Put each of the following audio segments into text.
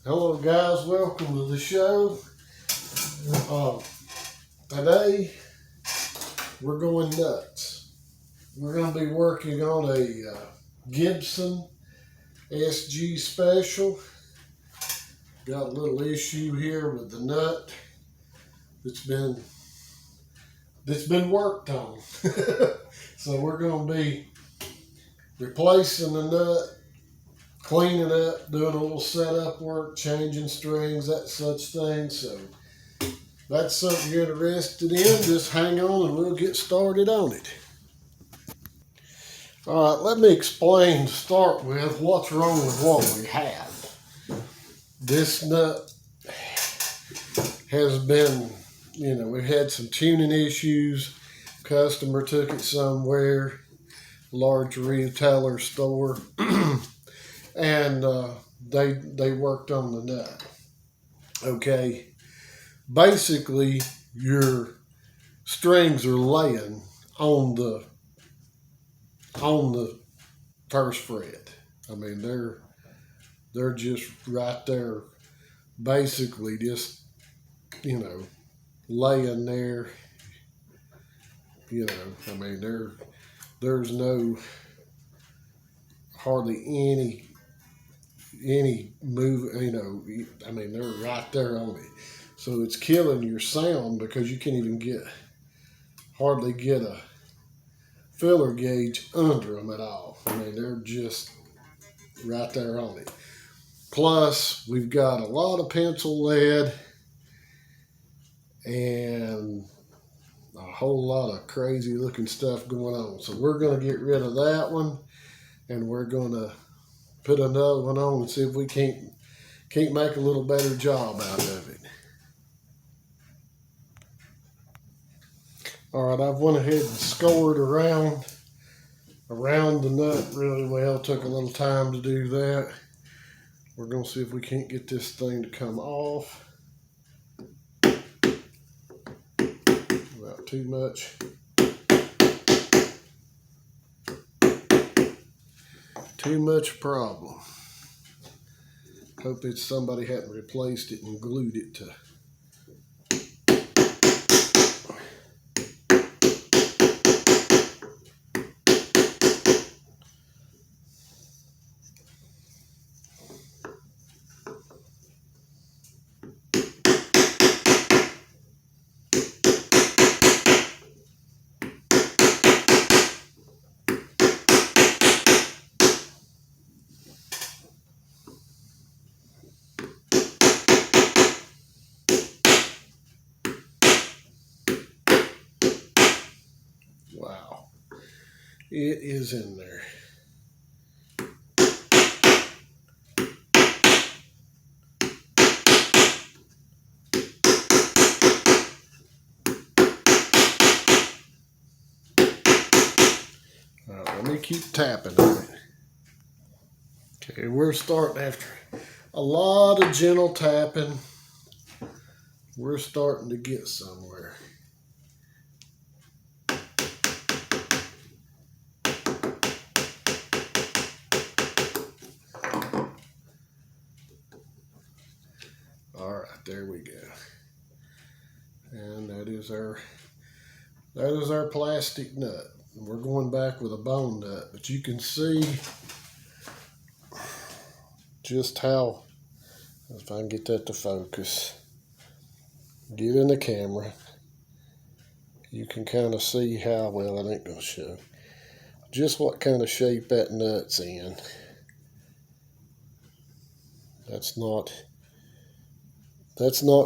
Hello guys, welcome to the show. Today we're going nuts. We're going to be working on a Gibson SG special. Got a little issue here with the nut that's been worked on. So we're going to be replacing the nut, cleaning up, doing a little setup work, changing strings, that such thing. So that's something you're interested in, just hang on and we'll get started on it. All right, let me explain to start with what's wrong with what we have. This nut has been, we've had some tuning issues. Customer took it somewhere, large retailer store, and they worked on the nut. Okay, basically your strings are laying on the first fret. I mean, they're just right there, basically just laying there. I mean, there's no hardly any move. I mean, they're right there on it. So it's killing your sound because you can't even hardly get a filler gauge under them at all. I mean, they're just right there on it. Plus, we've got a lot of pencil lead and a whole lot of crazy looking stuff going on. So we're going to get rid of that one, and we're going to put another one on and see if we can't make a little better job out of it. All right, I've went ahead and scored around the nut really well. Took a little time to do that. We're going to see if we can't get this thing to come off without too much problem. Hope it's somebody hadn't replaced it and glued it to. Wow, it is in there. All right, let me keep tapping on it. Okay, we're starting after a lot of gentle tapping. We're starting to get somewhere. All right, there we go. And that is our plastic nut. We're going back with a bone nut, but you can see just how, if I can get that to focus, get in the camera, you can kind of see how, well, it ain't gonna show, just what kind of shape that nut's in. That's not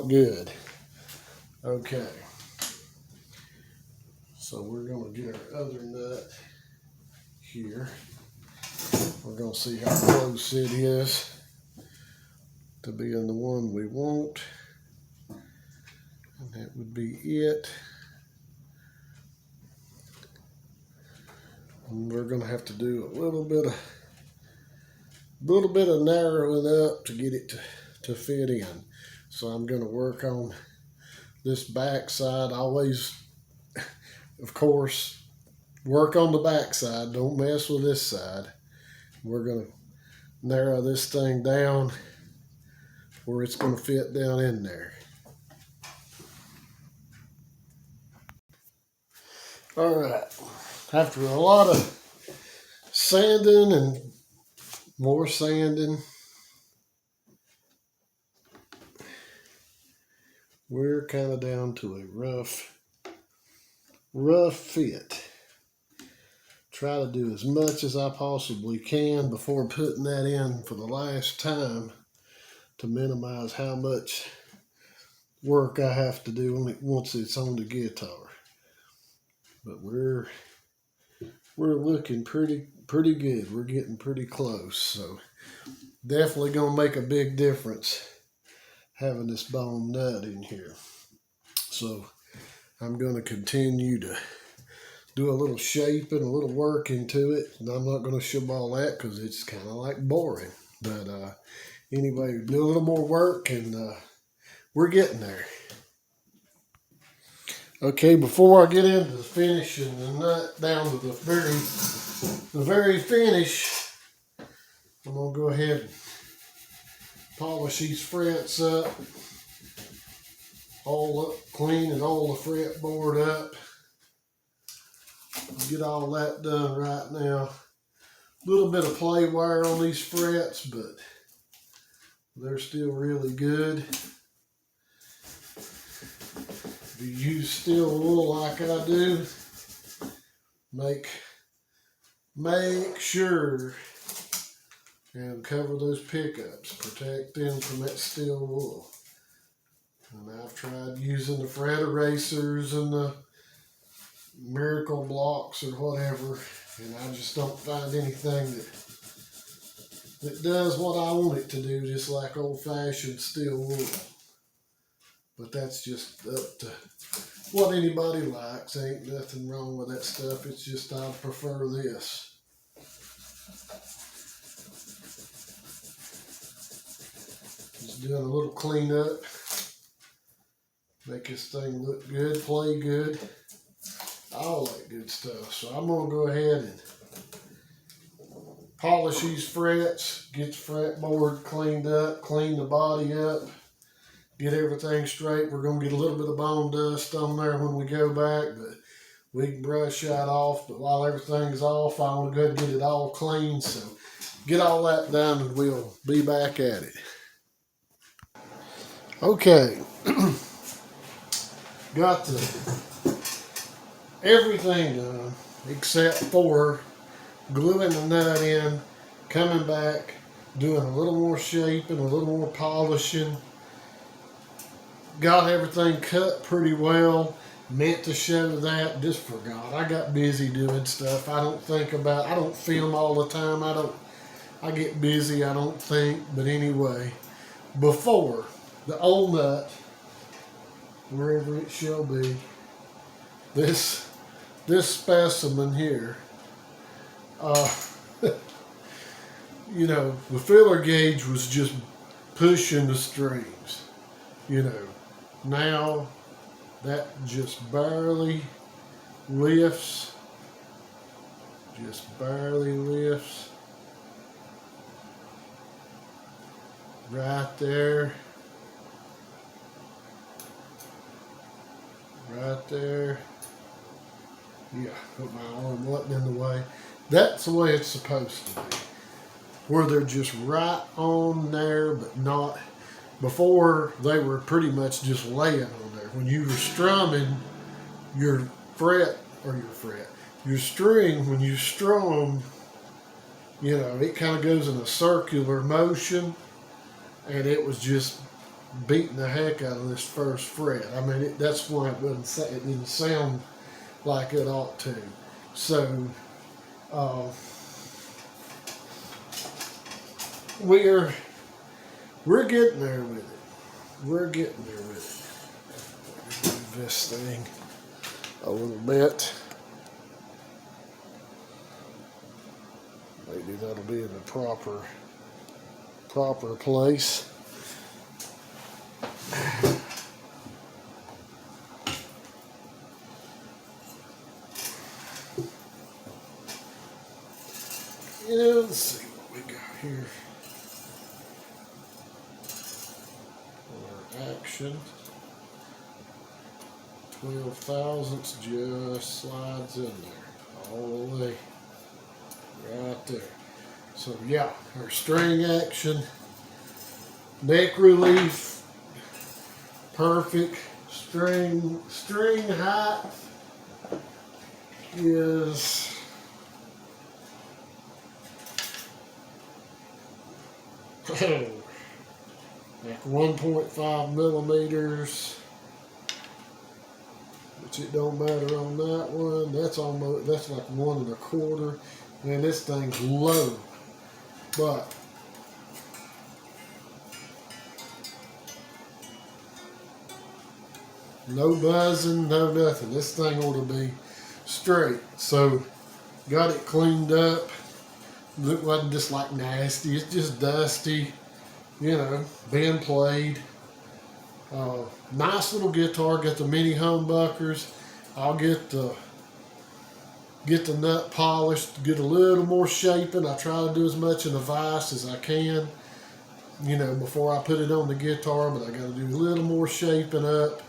good. Okay, so we're gonna get our other nut here. We're gonna see how close it is to being the one we want, and that would be it. And we're gonna have to do a little bit of narrowing up to get it to fit in. So I'm gonna work on this back side. Always, of course, work on the back side. Don't mess with this side. We're gonna narrow this thing down where it's going to fit down in there. All right, after a lot of sanding and more sanding, we're kind of down to a rough fit. Try to do as much as I possibly can before putting that in for the last time to minimize how much work I have to do on it once it's on the guitar. But we're looking pretty good. We're getting pretty close. So definitely gonna make a big difference having this bone nut in here. So I'm gonna continue to do a little shaping, a little work into it. And I'm not gonna show all that because it's kind of like boring. But anyway, do a little more work and we're getting there. Okay, before I get into the finish and the nut down to the very finish, I'm gonna go ahead and polish these frets up, clean and all the fretboard up. Get all that done right now. A little bit of play wire on these frets, but they're still really good. If you use steel wool like I do, make sure and cover those pickups. Protect them from that steel wool. And I've tried using the fret erasers and the miracle blocks or whatever, and I just don't find anything that does what I want it to do, just like old-fashioned steel wool. But that's just up to what anybody likes. Ain't nothing wrong with that stuff. It's just I prefer this. Just doing a little cleanup. Make this thing look good, play good. All that good stuff. So I'm going to go ahead and polish these frets, get the fretboard cleaned up, clean the body up. Get everything straight. We're going to get a little bit of bone dust on there when we go back, but we can brush that off. But while everything's off, I want to go and get it all clean. So get all that done and we'll be back at it. Okay. Got everything done except for gluing the nut in, coming back, doing a little more shaping, a little more polishing. Got everything cut pretty well. Meant to show that, just forgot. I got busy doing stuff. I don't film all the time. I get busy, I don't think. But anyway, before the old nut, wherever it shall be, this specimen here, you know, the filler gauge was just pushing the strings, you know. Now that just barely lifts, right there, yeah, hope my arm wasn't in the way. That's the way it's supposed to be, where they're just right on there, but not. Before, they were pretty much just laying on there. When you were strumming your string, when you strum, you know, it kind of goes in a circular motion, and it was just beating the heck out of this first fret. I mean, that's why it didn't sound like it ought to. So, we're getting there with it. Move this thing a little bit. Maybe that'll be in the proper place. Yeah, let's see what we got here. action. 12 thousandths just slides in there, all the way right there. So yeah, our string action, neck relief, perfect. String height is like 1.5 millimeters, which it don't matter on that one. That's like 1 1/4. Man, this thing's low, but no buzzing, no nothing. This thing ought to be straight. So got it cleaned up. It wasn't just like nasty. It's just dusty, you know, being played. Nice little guitar. Got the mini humbuckers. I'll get the nut polished, get a little more shaping. I try to do as much in the vise as I can, you know, before I put it on the guitar, but I got to do a little more shaping up.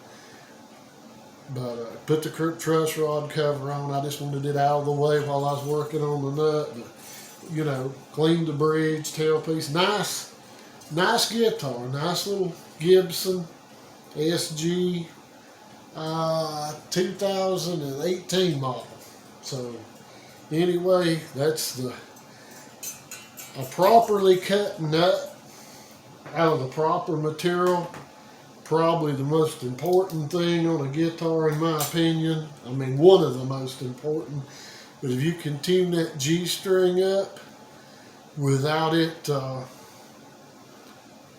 But put the truss rod cover on. I just wanted it out of the way while I was working on the nut. But, you know, cleaned the bridge, tailpiece. Nice guitar. Nice little Gibson SG 2018 model. So anyway, that's a properly cut nut out of the proper material. Probably the most important thing on a guitar, in my opinion. I mean, one of the most important. But if you can tune that G string up without it,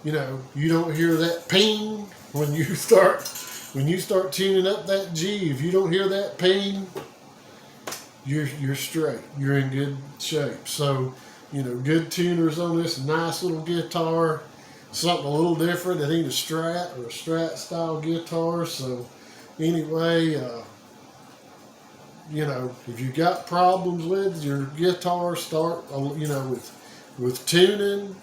you know, you don't hear that ping when you start tuning up that G. If you don't hear that ping, you're straight. You're in good shape. So, you know, good tuners on this nice little guitar. Something a little different. It ain't a Strat or a Strat style guitar. So anyway, you know, if you got problems with your guitar, start, you know, with tuning,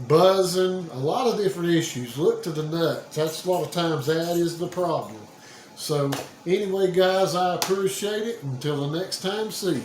buzzing, a lot of different issues. Look to the nuts. That's a lot of times that is the problem. So anyway, guys, I appreciate it. Until the next time, see you.